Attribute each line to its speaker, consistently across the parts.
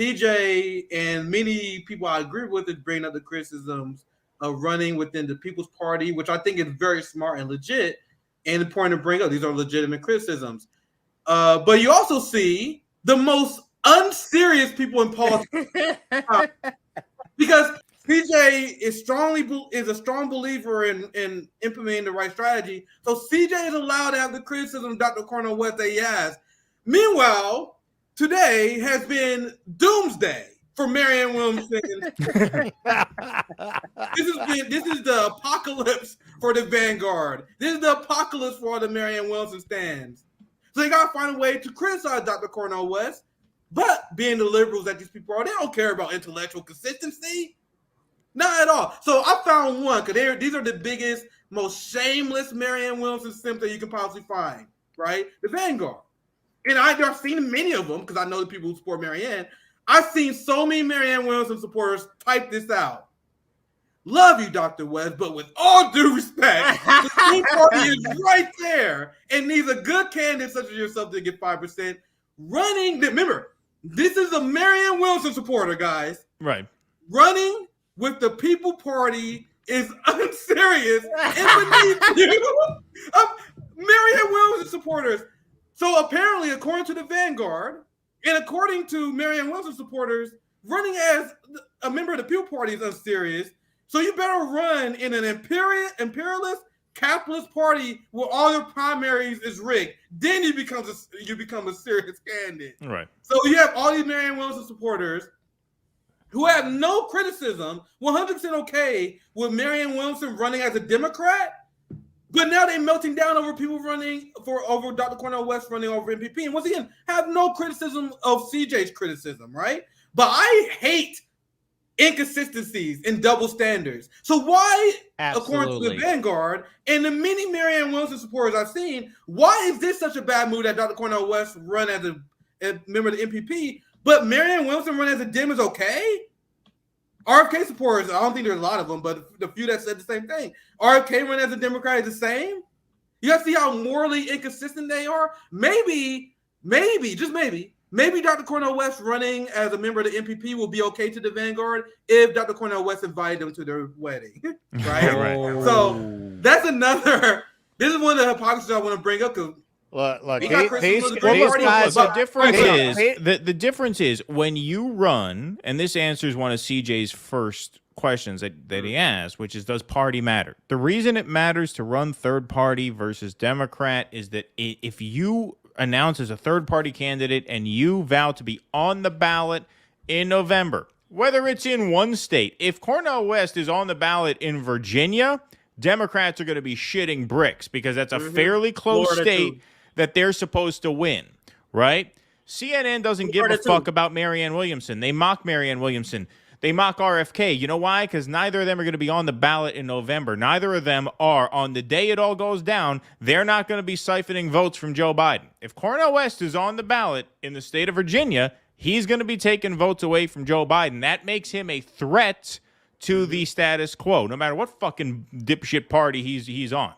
Speaker 1: CJ and many people I agree with is bringing up the criticisms of running within the People's Party, which I think is very smart and legit, and important to bring up. These are legitimate criticisms. But you also see the most unserious people in politics because CJ is a strong believer in implementing the right strategy. So CJ is allowed to have the criticism of Dr. Cornel West that he has. Meanwhile, today has been doomsday for Marianne Williamson. This is the apocalypse for the Vanguard. This is the apocalypse for all the Marianne Williamson stands. So they got to find a way to criticize Dr. Cornel West, but being the liberals that these people are, they don't care about intellectual consistency. Not at all. So I found one, because these are the biggest, most shameless Marianne Williamson simps that you can possibly find, right? The Vanguard. And I've seen many of them, because I know the people who support Marianne. I've seen so many Marianne Williamson supporters type this out. Love you, Dr. West, but with all due respect, the Tea Party is right there and needs a good candidate such as yourself to get 5%. Running, remember, this is a Marianne Williamson supporter, guys.
Speaker 2: Right.
Speaker 1: Running with the People Party is unserious and beneath you. Marianne Williamson supporters. So apparently, according to the Vanguard, and according to Marianne Williamson supporters, running as a member of the People Party is unserious. So you better run in an imperialist capitalist party where all your primaries is rigged. Then you become a serious candidate.
Speaker 2: Right.
Speaker 1: So you have all these Marianne Williamson supporters who have no criticism, 100% okay with Marianne Williamson running as a Democrat, but now they're melting down over people running over Dr. Cornel West running over MPP. And once again, have no criticism of CJ's criticism, right? But I hate inconsistencies and double standards. So why, according to the Vanguard and the many Marianne Williamson supporters I've seen, why is this such a bad move that Dr. Cornel West run as a member of the MPP, but Marianne Williamson run as a Dem is okay? RFK supporters, I don't think there's a lot of them, but the few that said the same thing. RFK run as a Democrat is the same? You guys see how morally inconsistent they are? Maybe, just maybe Dr. Cornel West running as a member of the MPP will be okay to the Vanguard if Dr. Cornel West invited them to their wedding, right?
Speaker 2: Right.
Speaker 1: So that's another. This is one of the hypocrisies I want to bring up because.
Speaker 3: Look,
Speaker 2: these guys, the difference is when you run, and this answers one of CJ's first questions that he asked, which is, does party matter? The reason it matters to run third party versus Democrat is that if you announce as a third party candidate and you vow to be on the ballot in November, whether it's in one state, if Cornel West is on the ballot in Virginia, Democrats are going to be shitting bricks because that's a fairly close Florida state too. That they're supposed to win, right? CNN doesn't give a fuck about Marianne Williamson. They mock Marianne Williamson. They mock RFK. You know why? Because neither of them are going to be on the ballot in November. Neither of them are. On the day it all goes down, they're not going to be siphoning votes from Joe Biden. If Cornel West is on the ballot in the state of Virginia, he's going to be taking votes away from Joe Biden. That makes him a threat to the status quo, no matter what fucking dipshit party he's on.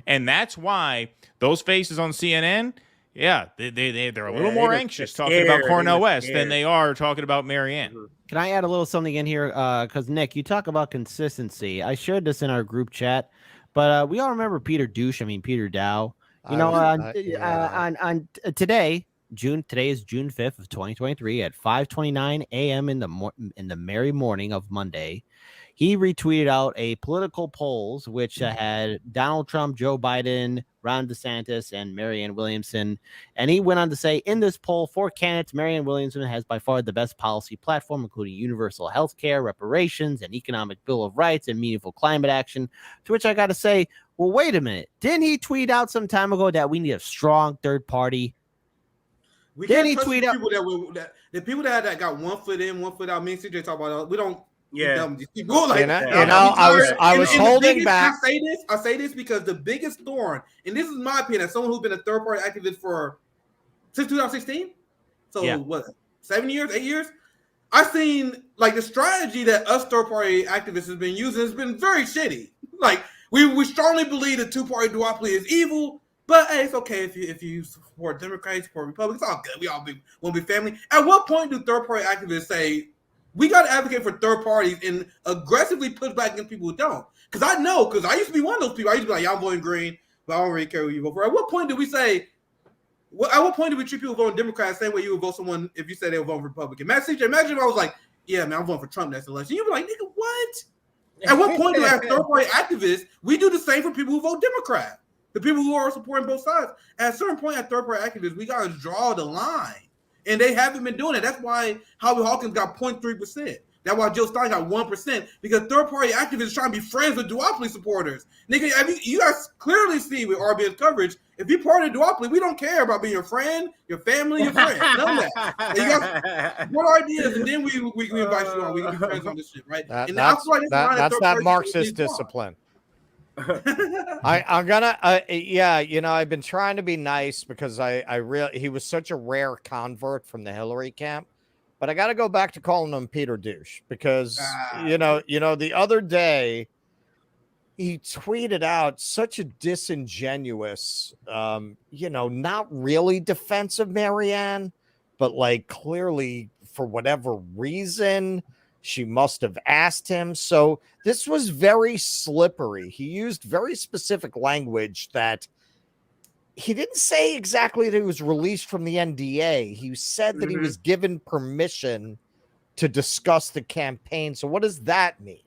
Speaker 2: And that's why those faces on CNN, they're a little more anxious talking about Cornel West than they are talking about Marianne.
Speaker 4: Can I add a little something in here? Because, Nick, you talk about consistency. I shared this in our group chat, but we all remember Peter Dow. You know, on today is June 5th of 2023 at 5:29 a.m. in the merry morning of Monday. He retweeted out a political polls which had Donald Trump, Joe Biden, Ron DeSantis, and Marianne Williamson. And he went on to say, in this poll, 4 candidates, Marianne Williamson has by far the best policy platform, including universal health care, reparations, an economic bill of rights, and meaningful climate action. To which I got to say, well, wait a minute. Didn't he tweet out some time ago that we need a strong third party?
Speaker 1: Didn't he tweet out the people that got 1 foot in, 1 foot out? Me and CJ talk about we don't. Yeah,
Speaker 3: I was holding back.
Speaker 1: I say this because the biggest thorn, and this is my opinion, as someone who's been a third party activist since 2016, so what, 7 years, 8 years? I've seen like the strategy that us third party activists has been using has been very shitty. Like we strongly believe the 2-party duopoly is evil. But hey, it's okay if you support Democrats, support Republicans. It's all good. We all want to be family. At what point do third-party activists say, we got to advocate for third parties and aggressively push back against people who don't? Because I know, because I used to be one of those people. I used to be like, y'all voting green, but I don't really care who you vote for. At what point do we say, at what point do we treat people voting Democrat the same way you would vote someone if you said they were voting Republican? Imagine if I was like, yeah, man, I'm voting for Trump next election. You'd be like, nigga, what? At what point do we have third-party activists? We do the same for people who vote Democrat. The people who are supporting both sides. At a certain point, at third-party activists, we got to draw the line. And they haven't been doing it. That's why Howie Hawkins got 0.3%. That's why Joe Stein got 1%. Because third-party activists trying to be friends with duopoly supporters. Nigga, I mean, you guys clearly see with RBN's coverage, if you're part of duopoly, we don't care about being your friend, your family, your friend. None of that. And you guys what ideas, and then we invite you on. We can be friends on this shit, right?
Speaker 3: That's that Marxist discipline. I'm gonna I've been trying to be nice because he was such a rare convert from the Hillary camp, but I got to go back to calling him Peter Douche because the other day he tweeted out such a disingenuous not really defensive Marianne, but like clearly for whatever reason she must have asked him. So this was very slippery. He used very specific language that he didn't say exactly that he was released from the NDA. He said that he was given permission to discuss the campaign. So what does that mean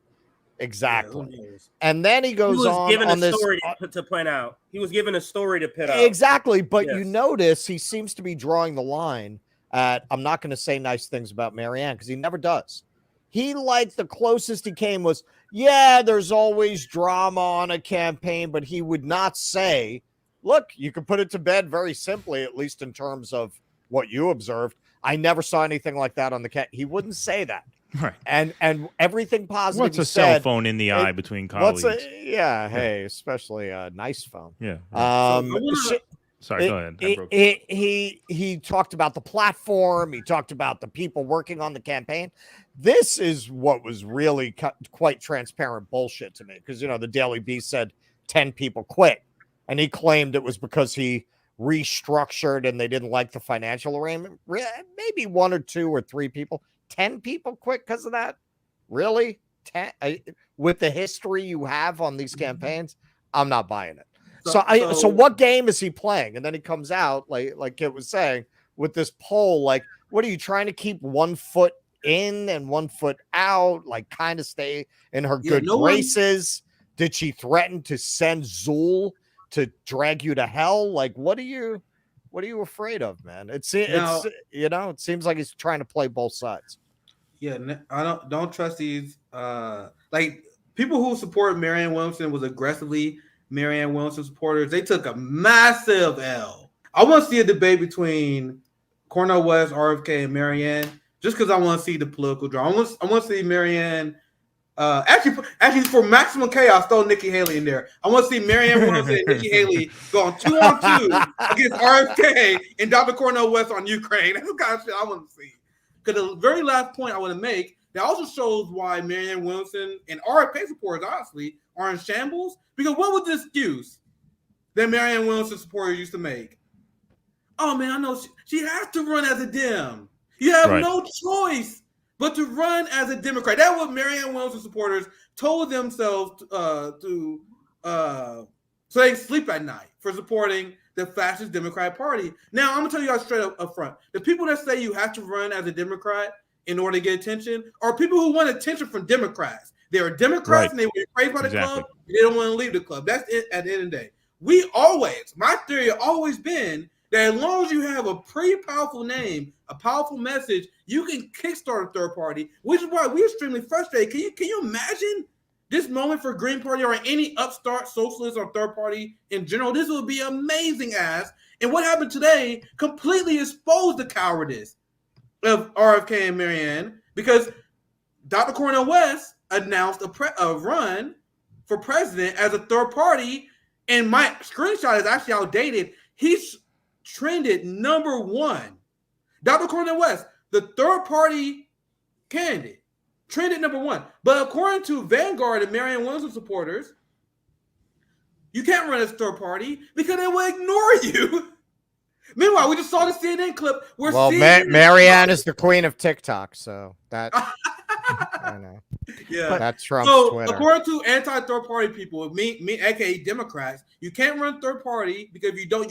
Speaker 3: exactly? Yeah, and then he goes on
Speaker 5: given
Speaker 3: on
Speaker 5: a story to point out. He was given a story to put out.
Speaker 3: Exactly. But you notice he seems to be drawing the line at, I'm not going to say nice things about Marianne because he never does. He the closest he came was, yeah, there's always drama on a campaign, but he would not say, look, you can put it to bed very simply, at least in terms of what you observed. I never saw anything like that on the He wouldn't say that.
Speaker 2: Right.
Speaker 3: And everything positive.
Speaker 2: What's a cell phone in the eye between colleagues?
Speaker 3: Hey, especially a nice phone.
Speaker 2: Yeah.
Speaker 3: Sorry,
Speaker 2: go ahead.
Speaker 3: He talked about the platform. He talked about the people working on the campaign. This is what was really quite transparent bullshit to me because, the Daily Beast said 10 people quit. And he claimed it was because he restructured and they didn't like the financial arrangement. Maybe 1 or 2 or 3 people. 10 people quit because of that? Really? 10? With the history you have on these campaigns, I'm not buying it. So what game is he playing? And then he comes out, like Kit was saying, with this poll, like, what are you trying to keep 1 foot in and 1 foot out, like kind of stay in her good graces? Did she threaten to send Zool to drag you to hell? Like, what are you afraid of, man? It seems like he's trying to play both sides.
Speaker 1: Yeah, I don't trust these. Like people who support Marianne Williamson was aggressively Marianne Williamson supporters. They took a massive L. I want to see a debate between Cornel West, RFK, and Marianne, just because I want to see the political drama. I want to see Marianne. Actually, for maximum chaos, throw Nikki Haley in there. I want to see Marianne Williamson and Nikki Haley go on 2-on-2 against RFK and Dr. Cornel West on Ukraine. That's the kind of shit I want to see. Because the very last point I want to make, that also shows why Marianne Williamson and RFK supporters, honestly, are in shambles. Because what was the excuse that Marianne Williamson supporters used to make? Oh, man, I know she has to run as a Dem. You have no choice but to run as a Democrat. That's what Marianne Williamson supporters told themselves so they sleep at night for supporting the fascist Democratic Party. Now, I'm going to tell you guys straight up front. The people that say you have to run as a Democrat in order to get attention are people who want attention from Democrats. They are Democrats and they were praised by the club. And they don't want to leave the club. That's it at the end of the day. My theory has always been that as long as you have a pretty powerful name, a powerful message, you can kickstart a third party, which is why we're extremely frustrated. Can you imagine this moment for Green Party or any upstart socialist or third party in general? This would be amazing ass. And what happened today completely exposed the cowardice of RFK and Marianne because Dr. Cornel West announced a run for president as a third party. And my screenshot is actually outdated. He's trended number 1. Dr. Cornel West, the third party candidate, trended number 1. But according to Vanguard and Marianne Williamson supporters, You can't run as third party because they will ignore you. Meanwhile, we just saw the CNN clip where
Speaker 3: Marianne is the queen of TikTok, so that I know.
Speaker 1: Yeah,
Speaker 3: that's Trump's Twitter.
Speaker 1: According to anti-third party people, me, aka Democrats, you can't run third party because if you don't,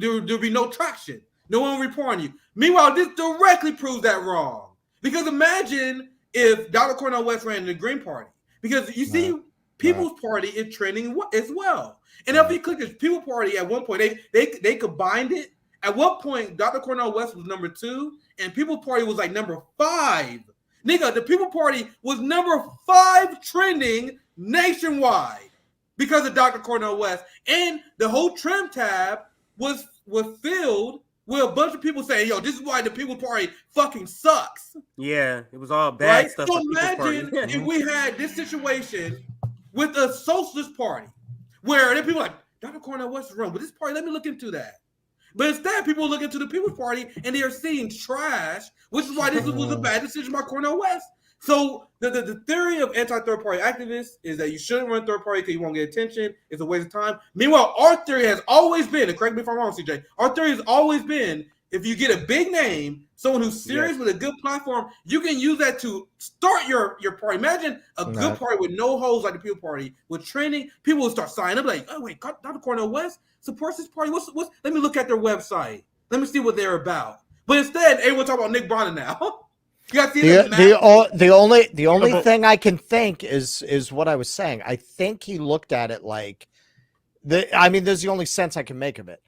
Speaker 1: there'll be no traction. No one will report on you. Meanwhile, this directly proves that wrong. Because imagine if Dr. Cornel West ran the Green Party, because you see, People's Party is trending as well. And if you click this People Party, at one point they combined it. At one point, Dr. Cornel West was number 2, and People's Party was like number 5. Nigga, the People Party was number 5 trending nationwide because of Dr. Cornel West, and the whole trim tab was filled with a bunch of people saying, "Yo, this is why the People's Party fucking sucks."
Speaker 5: Yeah, it was all bad stuff.
Speaker 1: So imagine if we had this situation with a socialist party, where the people are like, Dr. Cornel West is wrong, but this party, let me look into that. But instead, people look into the People's Party and they are seeing trash, which is why this was a bad decision by Cornel West. So the theory of anti-third party activists is that you shouldn't run third party because you won't get attention. It's a waste of time. Meanwhile, our theory has always been, and correct me if I'm wrong, CJ, our theory has always been, if you get a big name, someone who's serious with a good platform, you can use that to start your party. Imagine a good party with no holes like the People Party, with training. People will start signing up like, oh wait, Dr. Cornel West supports this party. What's? Let me look at their website. Let me see what they're about. But instead, everyone talk about Nick Bonner now. You got to see
Speaker 3: the only thing I can think is what I was saying. I think he looked at it like there's the only sense I can make of it.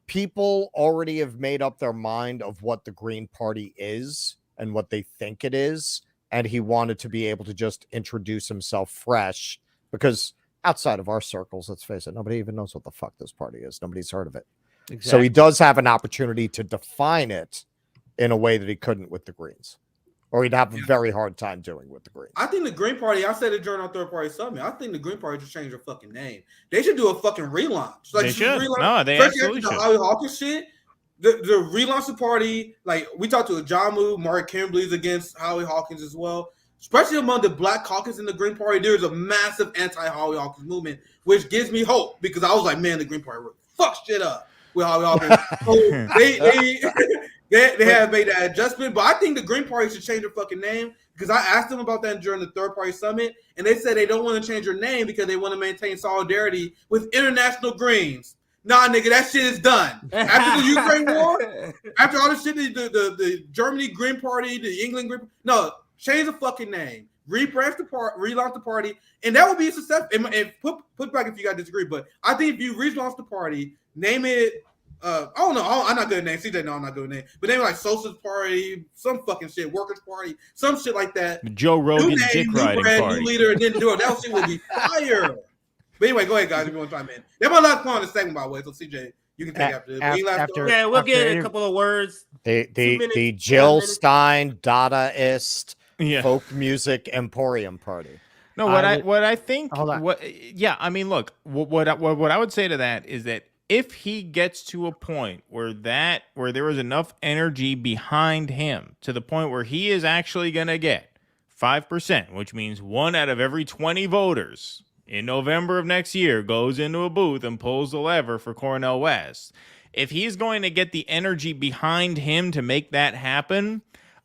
Speaker 3: People already have made up their mind of what the Green Party is and what they think it is. And he wanted to be able to just introduce himself fresh because outside of our circles, let's face it, nobody even knows what the fuck this party is. Nobody's heard of it. Exactly. So he does have an opportunity to define it in a way that he couldn't with the Greens. Or he'd have a very hard time doing with the Greens.
Speaker 1: I think the Green Party, I said it during our third party summit, I think the Green Party should change their fucking name. They should do a fucking relaunch. Like,
Speaker 2: they should.
Speaker 1: Relaunch.
Speaker 2: No, they absolutely should.
Speaker 1: The Howie Hawkins shit, the relaunch the party, like we talked to Jamu, Mark Kimberly's against Howie Hawkins as well. Especially among the Black caucus in the Green Party, there's a massive anti-Howie Hawkins movement, which gives me hope because I was like, man, the Green Party really fuck shit up with Howie Hawkins. So they have made that adjustment, but I think the Green Party should change their fucking name because I asked them about that during the third party summit, and they said they don't want to change their name because they want to maintain solidarity with international Greens. Nah, nigga, that shit is done. After the Ukraine war, after all the shit, the Germany Green Party, the England Green Party, no, change the fucking name, rebranch the party, relaunch the party, and that would be a success. And put back if you guys disagree, but I think if you relaunch the party, name it. I don't know. I'm not good at name. CJ, no, I'm not good at name. But name like Socialist Party, some fucking shit, Workers Party, some shit like that.
Speaker 2: Joe Rogan dick riding
Speaker 1: party. New leader, and then do it. That shit would be fire. But anyway, go ahead, guys. If you want to chime in, that's my last point on the segment, by the way. So CJ, you can take after this.
Speaker 5: We'll get a couple of words.
Speaker 3: The Jill Stein Dadaist folk music emporium party.
Speaker 2: No, what I think. I mean, look, what I would say to that is that if he gets to a point where there is enough energy behind him to the point where he is actually going to get 5%, which means 1 out of every 20 voters in November of next year goes into a booth and pulls the lever for Cornel West. If he's going to get the energy behind him to make that happen,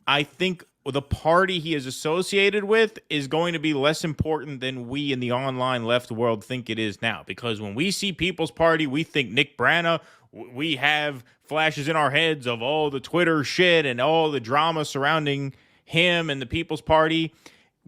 Speaker 2: I think the party he is associated with is going to be less important than we in the online left world think it is now. Because when we see People's Party, we think Nick Branagh. We have flashes in our heads of all the Twitter shit and all the drama surrounding him and the People's Party.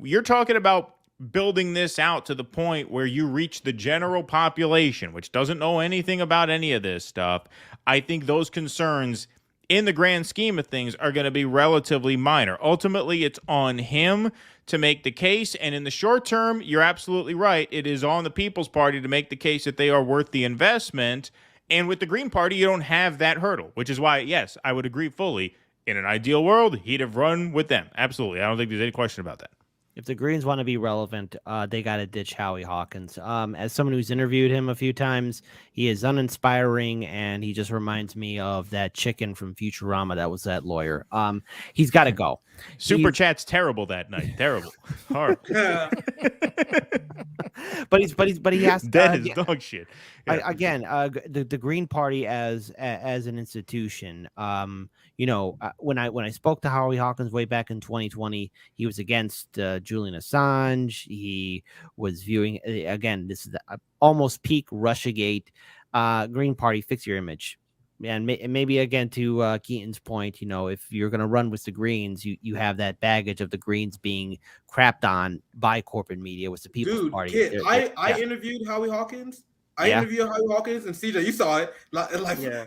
Speaker 2: You're talking about building this out to the point where you reach the general population, which doesn't know anything about any of this stuff. I think those concerns in the grand scheme of things are going to be relatively minor. Ultimately, it's on him to make the case. And in the short term, you're absolutely right. It is on the People's Party to make the case that they are worth the investment. And with the Green Party, you don't have that hurdle, which is why, yes, I would agree fully. In an ideal world, he'd have run with them. Absolutely. I don't think there's any question about that.
Speaker 4: If the Greens want to be relevant, they got to ditch Howie Hawkins. As someone who's interviewed him a few times, he is uninspiring, and he just reminds me of that chicken from Futurama that was that lawyer. He's got to go.
Speaker 2: Super Chat's terrible that night. Terrible. Horrible.
Speaker 4: but he has to,
Speaker 2: that is dog shit. Yeah.
Speaker 4: Again, the Green Party as an institution. When I spoke to Howie Hawkins way back in 2020, he was against Julian Assange. He was viewing, again, this is almost peak Russiagate. Green Party, fix your image. And maybe again to Keaton's point, if you're going to run with the Greens, you have that baggage of the Greens being crapped on by corporate media with the People's Party.
Speaker 1: Kid, I interviewed Howie Hawkins. I interviewed Howie Hawkins and CJ. You saw it,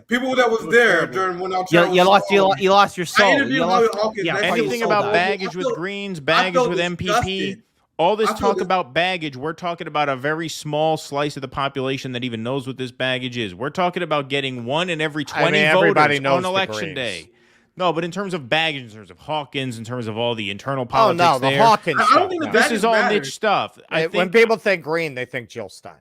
Speaker 1: people that was there during when I
Speaker 4: you lost your soul.
Speaker 1: I interviewed Howie Hawkins.
Speaker 2: Anything about baggage with Greens, baggage with MPP. All this talk about baggage, we're talking about a very small slice of the population that even knows what this baggage is. We're talking about getting 1 in every 20 voters on election day. No, but in terms of baggage, in terms of Hawkins, in terms of all the internal politics
Speaker 3: the Hawkins
Speaker 1: I don't think
Speaker 2: this is all niche stuff.
Speaker 3: When people think Green, they think Jill Stein.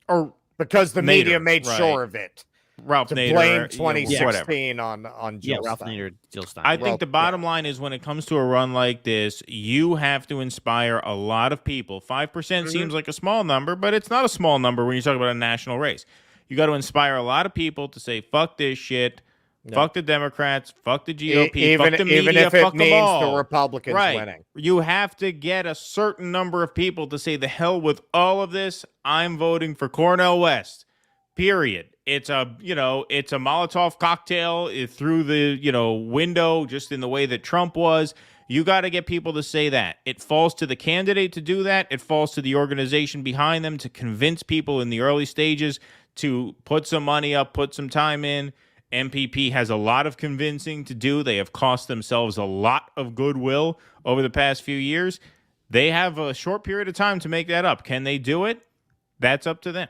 Speaker 2: Or
Speaker 3: because the
Speaker 2: Nader,
Speaker 3: media made sure of it.
Speaker 2: Ralph
Speaker 3: to
Speaker 2: Nader,
Speaker 3: blame 2016 on Jill
Speaker 4: Ralph
Speaker 3: Stein.
Speaker 4: Nader, Jill Stein.
Speaker 2: I think the bottom line is when it comes to a run like this, you have to inspire a lot of people. 5% seems like a small number, but it's not a small number when you talk about a national race. You got to inspire a lot of people to say, fuck this shit, fuck the Democrats, fuck the GOP, fuck the media,
Speaker 3: even if
Speaker 2: fuck
Speaker 3: it means
Speaker 2: them all.
Speaker 3: the Republicans winning.
Speaker 2: You have to get a certain number of people to say, the hell with all of this, I'm voting for Cornel West. Period. It's a Molotov cocktail through the, window, just in the way that Trump was. You got to get people to say that. It falls to the candidate to do that. It falls to the organization behind them to convince people in the early stages to put some money up, put some time in. MPP has a lot of convincing to do. They have cost themselves a lot of goodwill over the past few years. They have a short period of time to make that up. Can they do it? That's up to them.